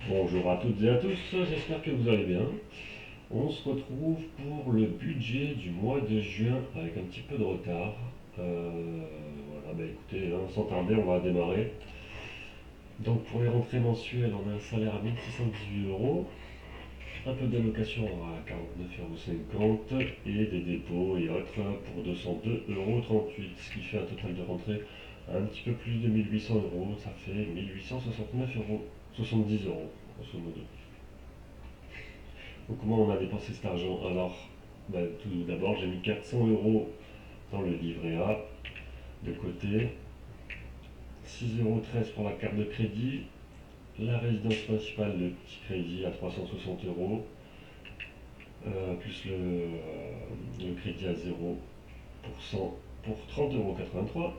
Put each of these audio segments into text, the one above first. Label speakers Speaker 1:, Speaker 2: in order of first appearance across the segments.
Speaker 1: Bonjour à toutes et à tous, j'espère que vous allez bien. On se retrouve pour le budget du mois de juin avec un petit peu de retard. Voilà, écoutez, sans tarder, on va démarrer. Donc pour les rentrées mensuelles, on a un salaire à 1618 euros, un peu d'allocation à 49,50 € et des dépôts et autres pour 202,38 €, ce qui fait un total de rentrée un petit peu plus de 1800 euros, ça fait 1869,70 €, grosso modo. Donc comment on a dépensé cet argent? Alors, tout d'abord, j'ai mis 400 euros dans le livret A de côté, 6,13 € pour la carte de crédit, la résidence principale, le petit crédit à 360 euros, plus le crédit à 0% pour 30,83 €.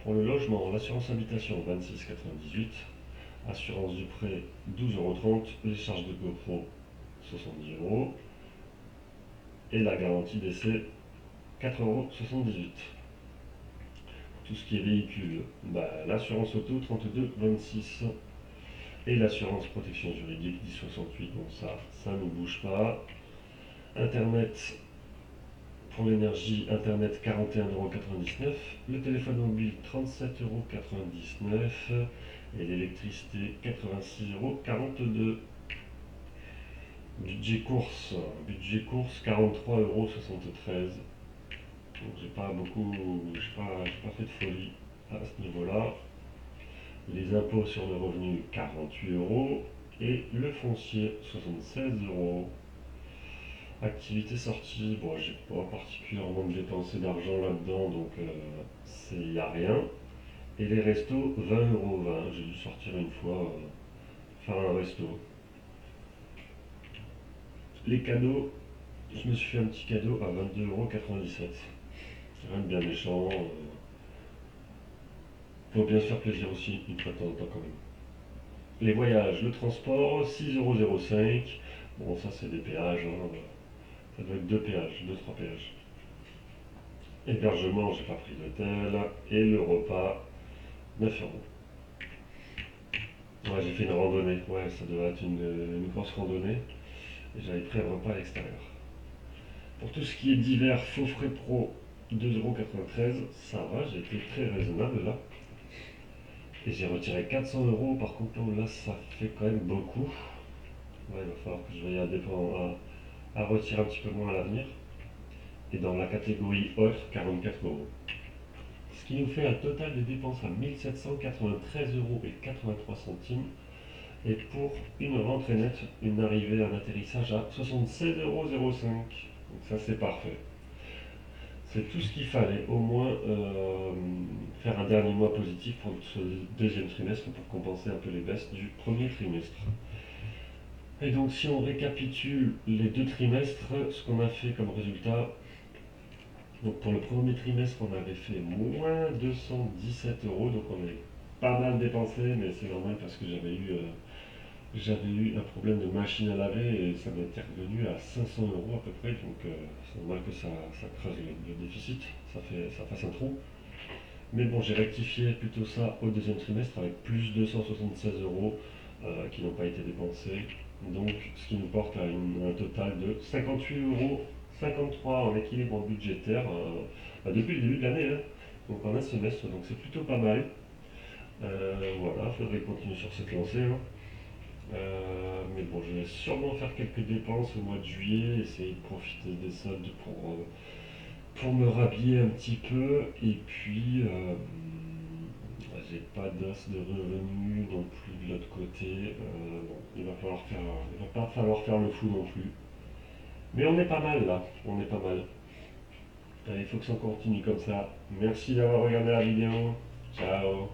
Speaker 1: Pour le logement, l'assurance habitation 26,98 €, assurance du prêt 12,30 €, les charges de GoPro 70 € et la garantie d'essai 4,78 €. Tout ce qui est véhicule, l'assurance auto 32,26 € et l'assurance protection juridique 10,68 €. Bon, ça ne bouge pas. Internet, pour l'énergie, Internet 41,99 €, le téléphone mobile 37,99 € et l'électricité 86,42 €. Budget course 43,73 €. Donc j'ai pas fait de folie à ce niveau-là. Les impôts sur le revenu 48 € et le foncier 76 €. Activité sortie, bon, j'ai pas particulièrement dépensé d'argent là-dedans, donc il n'y a rien. Et les restos 20,20 €. J'ai dû sortir une fois faire un resto. Les cadeaux, je me suis fait un petit cadeau à 22,97 €. Rien de bien méchant. Faut bien se faire plaisir aussi, une fois de temps en temps quand même. Les voyages, le transport, 6,05 €. Bon, ça c'est des péages, ça doit être deux péages, deux, trois péages. Hébergement, j'ai pas pris d'hôtel. Et le repas, 9 €. Ouais, j'ai fait une randonnée, ouais, ça doit être une grosse randonnée. Et j'avais pris un repas à l'extérieur. Pour tout ce qui est divers, faux frais pro, 2,93 €, ça va, j'ai été très raisonnable là. Et j'ai retiré 400 euros, par contre là ça fait quand même beaucoup. Ouais, il va falloir que je veille à retirer un petit peu moins à l'avenir. Et dans la catégorie autre, 44 euros. Ce qui nous fait un total de dépenses à 1793,83 €. Et pour une rentrée nette, une arrivée, un atterrissage à 76,05 €. Donc ça c'est parfait. C'est tout ce qu'il fallait, au moins faire un dernier mois positif pour ce deuxième trimestre pour compenser un peu les baisses du premier trimestre. Et donc si on récapitule les deux trimestres, ce qu'on a fait comme résultat, donc pour le premier trimestre on avait fait moins 217 €, donc on avait pas mal dépensé, mais c'est normal parce que j'avais eu un problème de machine à laver et ça m'était revenu à 500 € à peu près, donc c'est normal que ça creuse le déficit, ça fasse un trou. Mais bon, j'ai rectifié plutôt ça au deuxième trimestre avec plus 276 € qui n'ont pas été dépensés. Donc ce qui nous porte à un total de 58,53 € en équilibre budgétaire depuis le début de l'année, hein, donc en un semestre, donc c'est plutôt pas mal. Voilà, il faudrait continuer sur cette lancée, hein. Mais bon, je vais sûrement faire quelques dépenses au mois de juillet, essayer de profiter des soldes pour me rhabiller un petit peu. Et puis, j'ai pas d'os de revenus non plus de l'autre côté. Bon, il va pas falloir faire le fou non plus. Mais on est pas mal là, on est pas mal. Allez, il faut que ça continue comme ça. Merci d'avoir regardé la vidéo. Ciao.